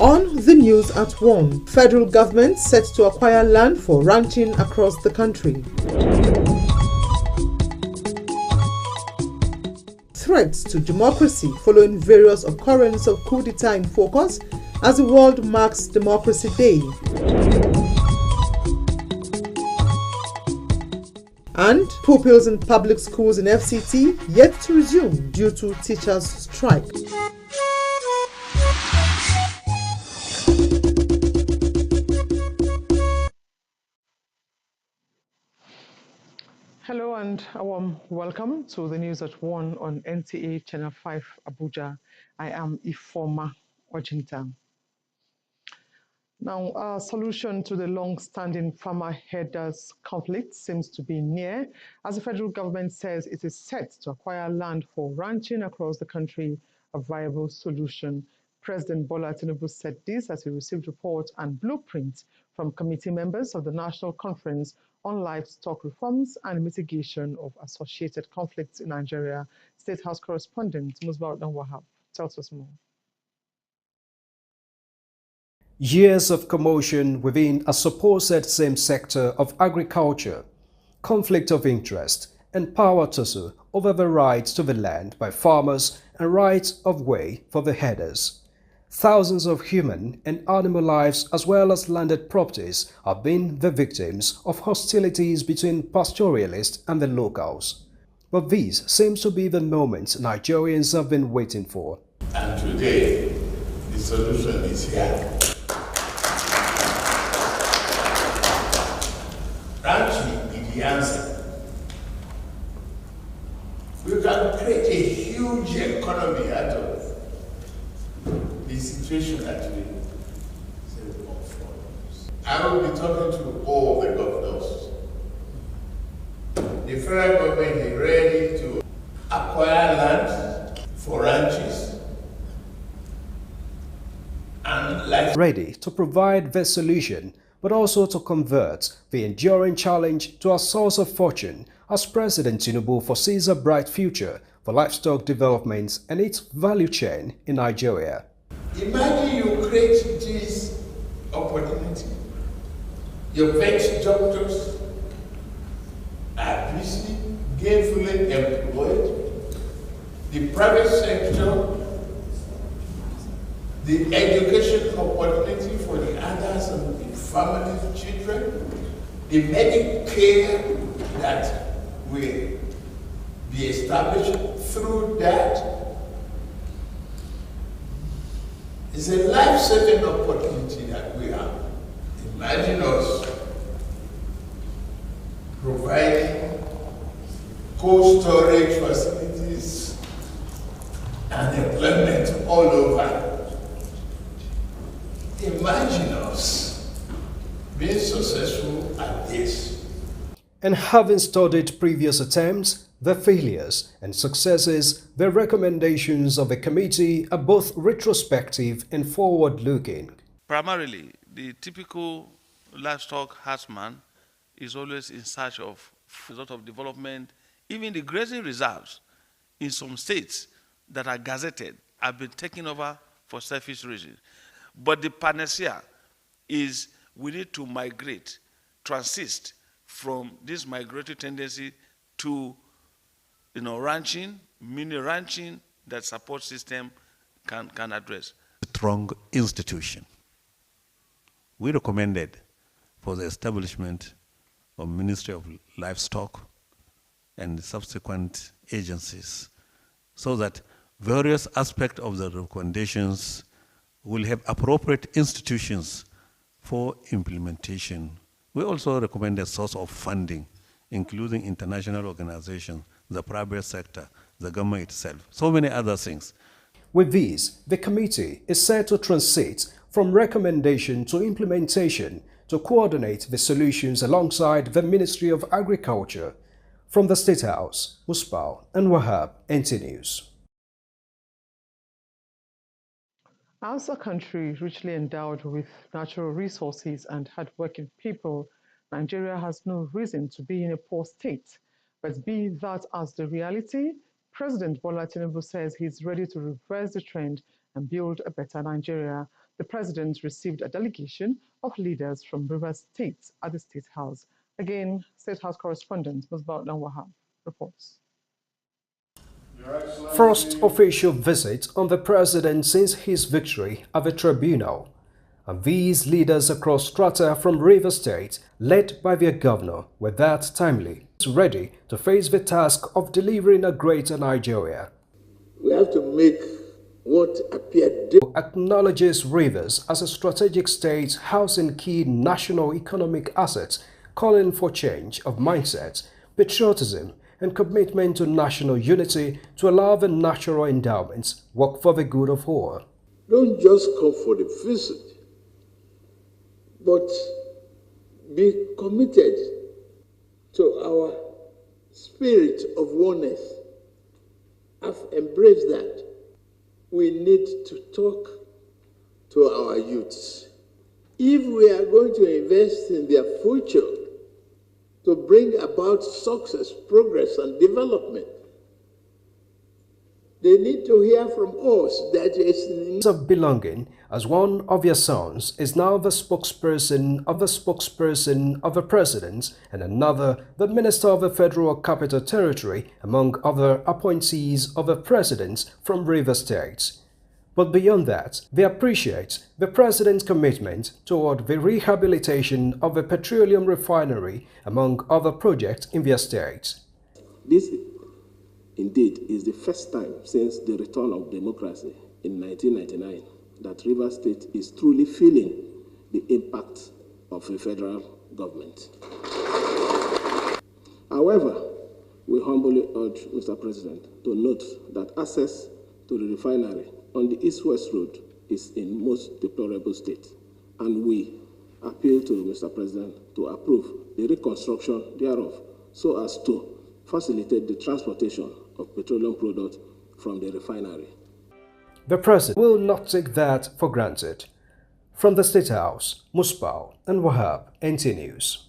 On the news at 1, federal government set to acquire land for ranching across the country. Threats to democracy following various occurrences of coup d'etat in focus as the world marks Democracy Day. And pupils in public schools in FCT yet to resume due to teachers' strike. Hello and a warm welcome to the news at 1 on NTA Channel 5 Abuja. I am Ifoma Ojinta. Now, a solution to the long-standing farmer herders conflict seems to be near, as the federal government says it is set to acquire land for ranching across the country, a viable solution. President Bola Tinubu said this as he received reports and blueprints from committee members of the National Conference on Livestock Reforms and Mitigation of Associated Conflicts in Nigeria. State House correspondent Musbah Wahab tells us more. Years of commotion within a supposed same sector of agriculture, conflict of interest, and power tussle over the rights to the land by farmers and rights of way for the herders. Thousands of human and animal lives as well as landed properties have been the victims of hostilities between pastoralists and the locals. But this seems to be the moment Nigerians have been waiting for. And today, the solution is here. Ranching is the answer. We can create a huge economy out of the situation that we I will be talking to all the governors. The federal government is ready to acquire land for ranches and ready to provide the solution, but also to convert the enduring challenge to a source of fortune, as President Tinubu foresees a bright future for livestock development and its value chain in Nigeria. Imagine you create this opportunity. Your vet doctors are busy, gainfully employed. The private sector, the education opportunity for the others and the families, children, the medical care that will be established through that is a life-saving opportunity that we have. Imagine us providing cold storage facilities and employment all over. Imagine us being successful at this. And having studied previous attempts, the failures and successes, the recommendations of the committee are both retrospective and forward-looking. Primarily, the typical livestock herdsman is always in search of a lot of development. Even the grazing reserves in some states that are gazetted have been taken over for selfish reasons. But the panacea is we need to migrate, transist from this migratory tendency to ranching, mini ranching that support system can address. Strong institution. We recommended for the establishment of Ministry of Livestock and subsequent agencies so that various aspects of the recommendations will have appropriate institutions for implementation. We also recommend a source of funding, including international organizations, the private sector, the government itself, so many other things. With these, the committee is set to transit from recommendation to implementation to coordinate the solutions alongside the Ministry of Agriculture. From the State House, Musbah and Wahab, NT News. As a country richly endowed with natural resources and hardworking people, Nigeria has no reason to be in a poor state. But be that as the reality, President Bola Tinubu says he's ready to reverse the trend and build a better Nigeria. The president received a delegation of leaders from Rivers State at the State House. Again, State House correspondent Musbaut Wahab reports. First official visit on the president since his victory at the tribunal. And these leaders across strata from Rivers State, led by their governor, were that timely, ready to face the task of delivering a greater Nigeria. We have to make what appeared Acknowledges Rivers as a strategic state housing key national economic assets, calling for change of mindset, patriotism, and commitment to national unity to allow the natural endowments work for the good of all. Don't just come for the visit, but be committed to our spirit of oneness. I've embraced that. We need to talk to our youths. If we are going to invest in their future to bring about success, progress, and development, they need to hear from us that is Of belonging, as one of their sons is now the spokesperson of the president, and another the minister of the Federal Capital Territory, among other appointees of the president from Rivers State. But beyond that, they appreciate the president's commitment toward the rehabilitation of the petroleum refinery, among other projects in their state. This, indeed, is the first time since the return of democracy in 1999 that Rivers State is truly feeling the impact of the federal government. However, we humbly urge Mr. President to note that access to the refinery on the East-West Road is in most deplorable state, and we appeal to Mr. President to approve the reconstruction thereof so as to facilitate the transportation of petroleum products from the refinery. The president will not take that for granted. From the State House, Musbau and Wahab, NT News.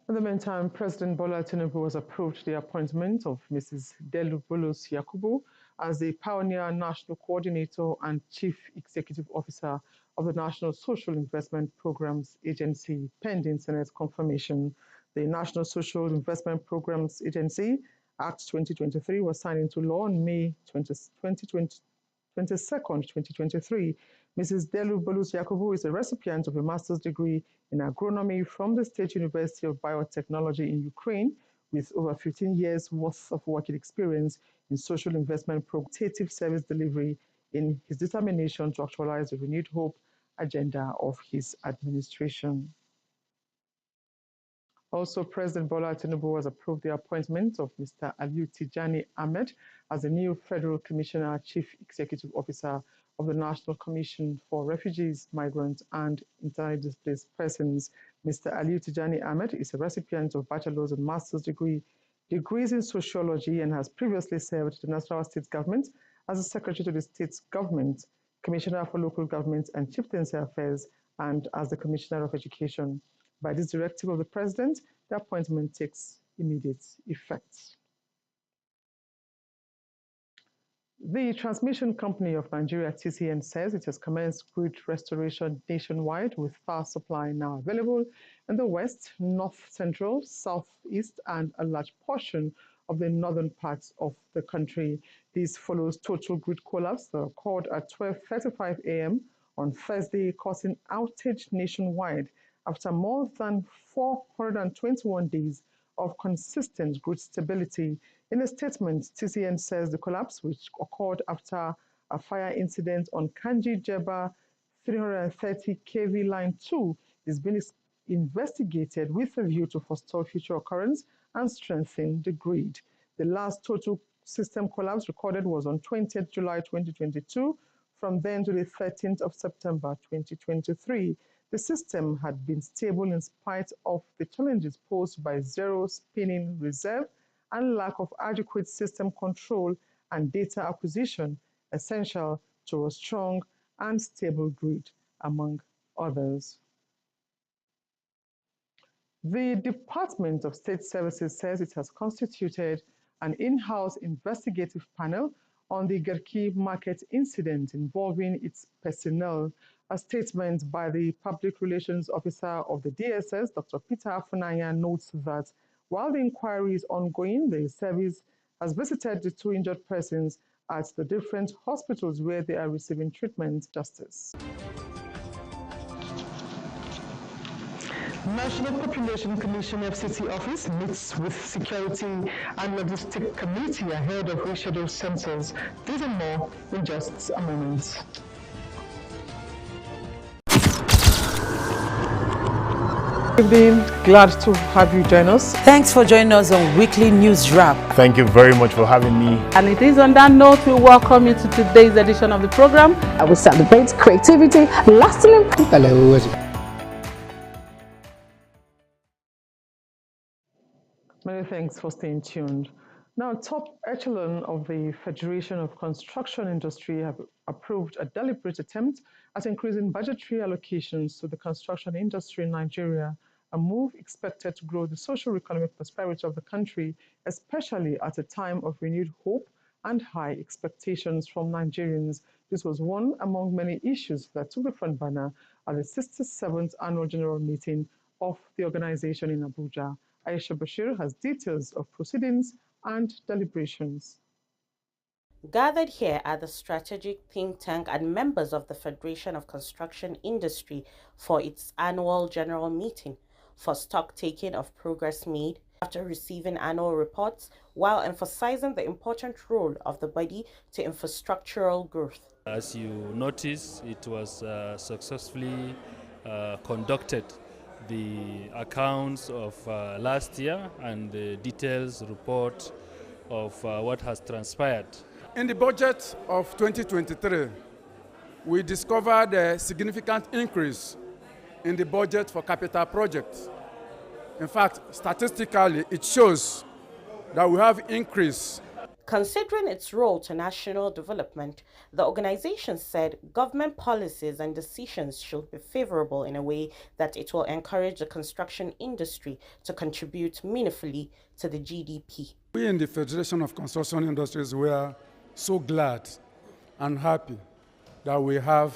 In the meantime, President Bola Tinubu has approved the appointment of Mrs. Delu Bulus Yakubu as the Pioneer National Coordinator and Chief Executive Officer of the National Social Investment Programs Agency, pending Senate confirmation. The National Social Investment Programs Agency, Act 2023, was signed into law on May 22nd, 2023. Mrs. Delu Bolus Yakubu is a recipient of a master's degree in agronomy from the State University of Biotechnology in Ukraine, with over 15 years worth of working experience in social investment qualitative service delivery in his determination to actualize the renewed hope agenda of his administration. Also, President Bola Tinubu has approved the appointment of Mr. Aliu Tijani Ahmed as the new Federal Commissioner Chief Executive Officer of the National Commission for Refugees, Migrants, and Internally Displaced Persons. Mr. Aliu Tijani Ahmed is a recipient of bachelor's and master's degrees in sociology, and has previously served the National State Government as the Secretary to the State Government, Commissioner for Local Government and Chieftaincy Affairs, and as the Commissioner of Education. By this directive of the President, the appointment takes immediate effect. The Transmission Company of Nigeria, TCN, says it has commenced grid restoration nationwide, with power supply now available in the west, north central, southeast, and a large portion of the northern parts of the country. This follows total grid collapse that occurred at 12:35 a.m. on Thursday, causing outage nationwide after more than 421 days of consistent grid stability. In a statement, TCN says the collapse, which occurred after a fire incident on Kanji Jeba 330 kV line 2, is being investigated with a view to forestall future occurrence and strengthen the grid. The last total system collapse recorded was on 20th July 2022. From then to the 13th of September 2023, the system had been stable in spite of the challenges posed by zero spinning reserve and lack of adequate system control and data acquisition, essential to a strong and stable grid, among others. The Department of State Services says it has constituted an in-house investigative panel on the Garki market incident involving its personnel. A statement by the Public Relations Officer of the DSS, Dr. Peter Afunanya, notes that while the inquiry is ongoing, the service has visited the two injured persons at the different hospitals where they are receiving treatment. Justice. National Population Commission FCT office meets with Security and Logistics Committee ahead of rescheduled census. These and more in just a moment. Good evening, glad to have you join us. Thanks for joining us on Weekly News Wrap. Thank you very much for having me. And it is on that note we welcome you to today's edition of the program. I will celebrate creativity, lasting impact. Many thanks for staying tuned. Now, top echelon of the Federation of Construction Industry have approved a deliberate attempt at increasing budgetary allocations to the construction industry in Nigeria, a move expected to grow the socio-economic prosperity of the country, especially at a time of renewed hope and high expectations from Nigerians. This was one among many issues that took the front banner at the 67th Annual General Meeting of the organization in Abuja. Aisha Bashir has details of proceedings and deliberations. Gathered here are the strategic think tank and members of the Federation of Construction Industry for its annual general meeting for stock-taking of progress made after receiving annual reports, while emphasizing the important role of the body to infrastructural growth. As you notice, it was successfully conducted. The accounts of last year and the details report of what has transpired. In the budget of 2023, we discovered a significant increase in the budget for capital projects. In fact, statistically, it shows that we have increase. Considering its role to national development, the organization said government policies and decisions should be favorable in a way that it will encourage the construction industry to contribute meaningfully to the GDP. We in the Federation of Construction Industries, we are so glad and happy that we have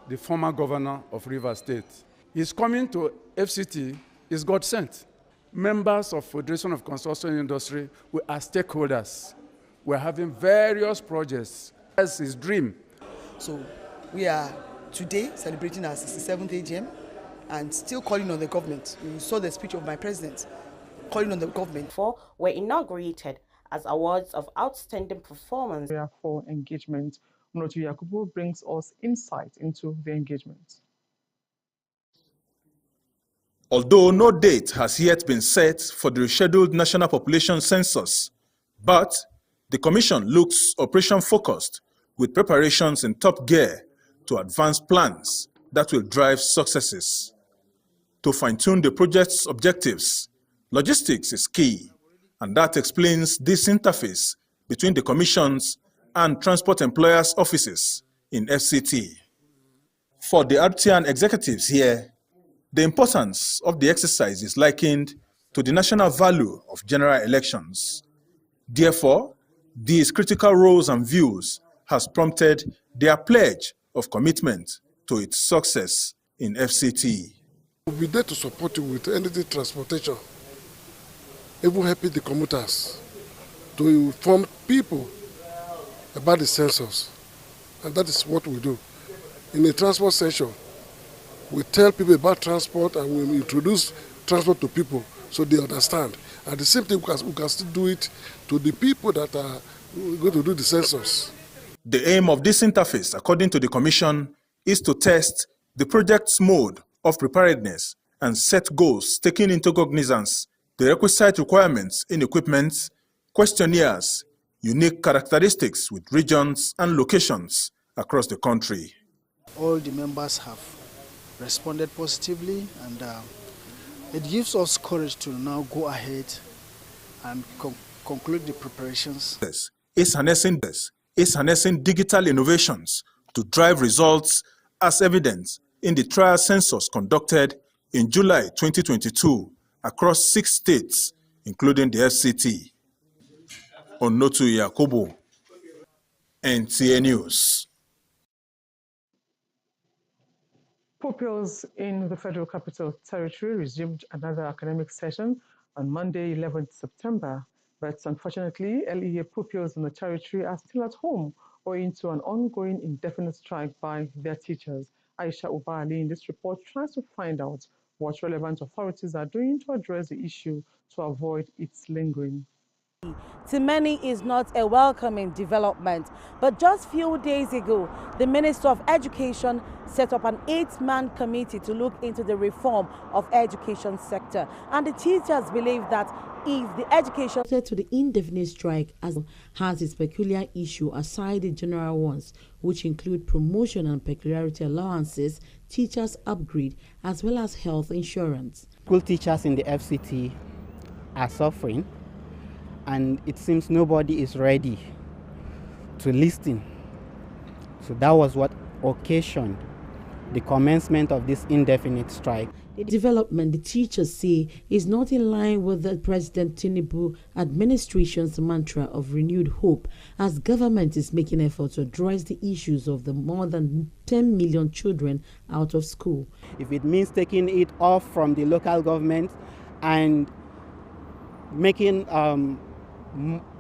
the former governor of Rivers State. His coming to FCT is God sent. Members of Federation of Construction Industry, we are stakeholders. We're having various projects. That's his dream. So we are today celebrating our 67th AGM and still calling on the government. You saw the speech of my president calling on the government. Four were inaugurated as awards of outstanding performance. For engagement, Unotu Yakubu brings us insight into the engagement. Although no date has yet been set for the rescheduled national population census, but the Commission looks operation-focused with preparations in top gear to advance plans that will drive successes. To fine-tune the project's objectives, logistics is key, and that explains this interface between the Commission's and transport employers' offices in FCT. For the RTN executives here, the importance of the exercise is likened to the national value of general elections. Therefore, these critical roles and views has prompted their pledge of commitment to its success in FCT. We'll be there to support you with energy transportation, even helping the commuters to inform people about the census. And that is what we do. In the transport section, we tell people about transport and we introduce transport to people so they understand. At the same time, we can still do it to the people that are going to do the census. The aim of this interface, according to the Commission, is to test the project's mode of preparedness and set goals taking into cognizance the requisite requirements in equipment, questionnaires, unique characteristics with regions and locations across the country. All the members have responded positively, and it gives us courage to now go ahead and conclude the preparations. Is harnessing digital innovations to drive results as evident in the trial census conducted in July 2022 across 6 states, including the FCT. Onotu Yakubu, NTA News. Pupils in the Federal Capital Territory resumed another academic session on Monday, 11th September. But unfortunately, LEA pupils in the territory are still at home owing to an ongoing indefinite strike by their teachers. Aisha Ubali in this report tries to find out what relevant authorities are doing to address the issue to avoid its lingering. To many is not a welcoming development. But just few days ago, the Minister of Education set up an 8-man committee to look into the reform of education sector. And the teachers believe that if the education to the indefinite strike has its peculiar issue aside the general ones, which include promotion and peculiarity allowances, teachers upgrade, as well as health insurance. School teachers in the FCT are suffering, and it seems nobody is ready to listen. So that was what occasioned the commencement of this indefinite strike. The development, the teachers say, is not in line with the President Tinubu administration's mantra of renewed hope, as government is making efforts to address the issues of the more than 10 million children out of school. If it means taking it off from the local government and making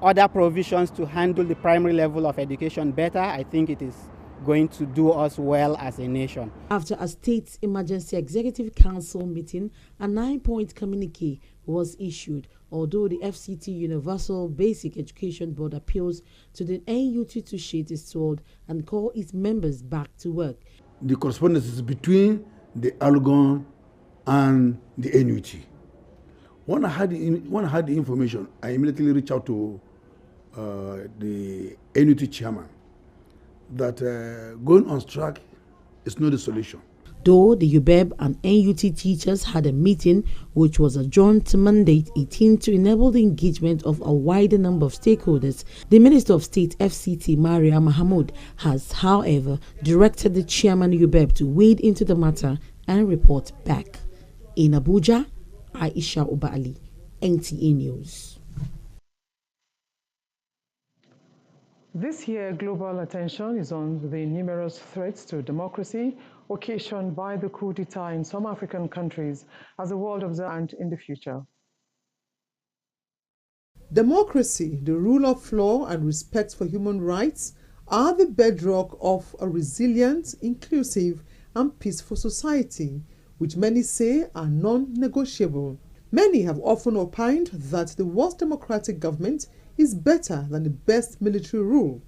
other provisions to handle the primary level of education better, I think it is going to do us well as a nation. After a state emergency executive council meeting, a 9-point communique was issued, although the FCT Universal Basic Education Board appeals to the NUT to shade its sword and call its members back to work. The correspondence is between the Algon and the NUT. When I had the information, I immediately reached out to the NUT chairman that going on strike is not the solution. Though the UBEB and NUT teachers had a meeting which was adjourned to Monday 18 to enable the engagement of a wider number of stakeholders, the Minister of State FCT Maria Mahmoud has, however, directed the chairman UBEB to wade into the matter and report back. In Abuja, Aisha Ubali, NTA News. This year, global attention is on the numerous threats to democracy occasioned by the coup d'etat in some African countries as the world observes in the future. Democracy, the rule of law, and respect for human rights are the bedrock of a resilient, inclusive, and peaceful society, which many say are non-negotiable. Many have often opined that the worst democratic government is better than the best military rule.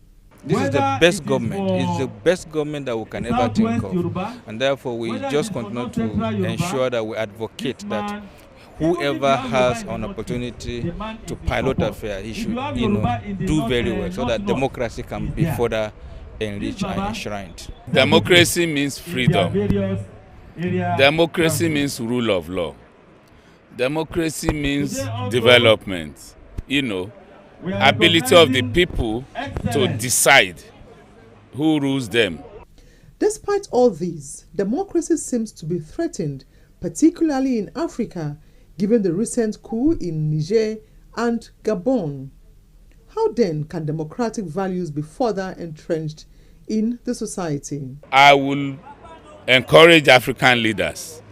This is the best government. It's the best government that we can ever think of. And therefore, we just continue to ensure that we advocate that whoever has an opportunity to pilot affairs, he should, do very well so that democracy can be further enriched and enshrined. Democracy means freedom. Democracy means rule of law. Democracy means development. Ability of the people to decide who rules them. Despite all these, democracy seems to be threatened, particularly in Africa, given the recent coup in Niger and Gabon. How then can democratic values be further entrenched in the society? I will encourage African leaders,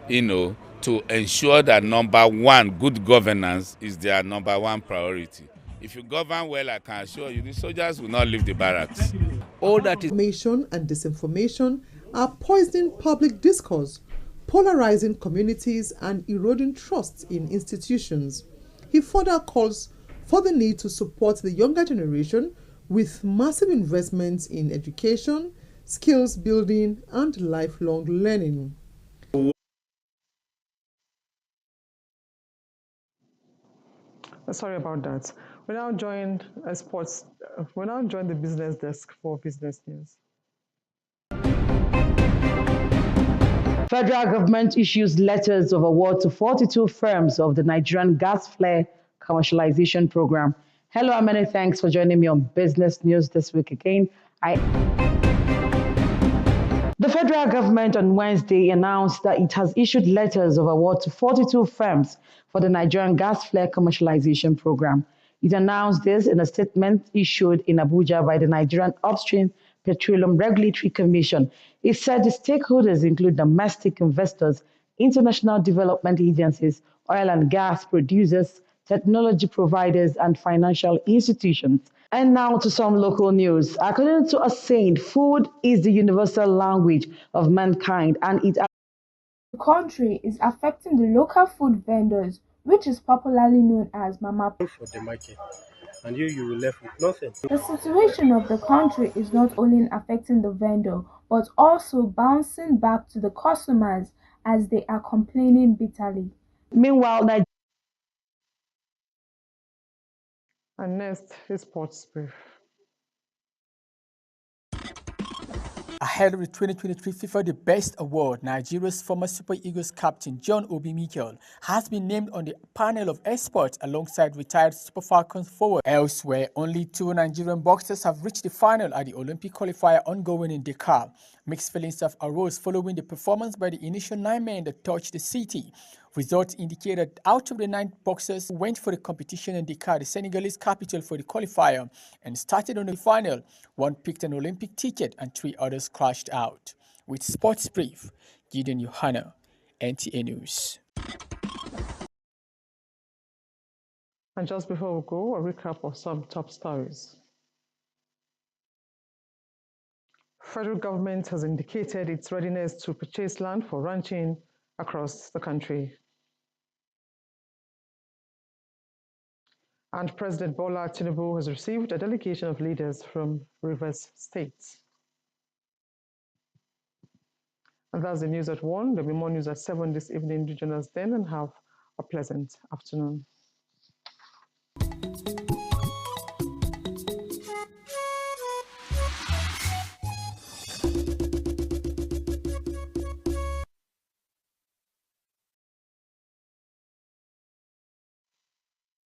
to ensure that number one, good governance is their number one priority. If you govern well, I can assure you, the soldiers will not leave the barracks. All that information and disinformation are poisoning public discourse, polarizing communities, and eroding trust in institutions. He further calls for the need to support the younger generation with massive investments in education, skills building, and lifelong learning. Sorry about that. We now join the business desk for business news. Federal government issues letters of award to 42 firms of the Nigerian gas flare commercialization program. Hello, and many thanks for joining me on Business News this week again. The federal government on Wednesday announced that it has issued letters of award to 42 firms for the Nigerian gas flare commercialization program. It announced this in a statement issued in Abuja by the Nigerian Upstream Petroleum Regulatory Commission. It said the stakeholders include domestic investors, international development agencies, oil and gas producers, technology providers, and financial institutions. And now to some local news. According to a saying, food is the universal language of mankind, and it The country is affecting the local food vendors, which is popularly known as Mama. For the market, and you will left with nothing. The situation of the country is not only affecting the vendor, but also bouncing back to the customers as they are complaining bitterly. Meanwhile, And next is Sports Brief. Ahead of the 2023 FIFA The Best Award, Nigeria's former Super Eagles captain John Obi Mikel has been named on the panel of experts alongside retired Super Falcons forward. Elsewhere, only 2 Nigerian boxers have reached the final at the Olympic qualifier ongoing in Dakar. Mixed feelings have arose following the performance by the initial 9 men that touched the city. Results indicate that out of the 9 boxers who went for the competition in Dakar, the Senegalese capital, for the qualifier and started on the final, 1 picked an Olympic ticket and 3 others crashed out. With Sports Brief, Gideon Yohana, NTA News. And just before we go, a recap of some top stories. Federal government has indicated its readiness to purchase land for ranching across the country. And President Bola Tinubu has received a delegation of leaders from Rivers State. And that's the news at 1. There'll be more news at 7 this evening. Do join us then and have a pleasant afternoon.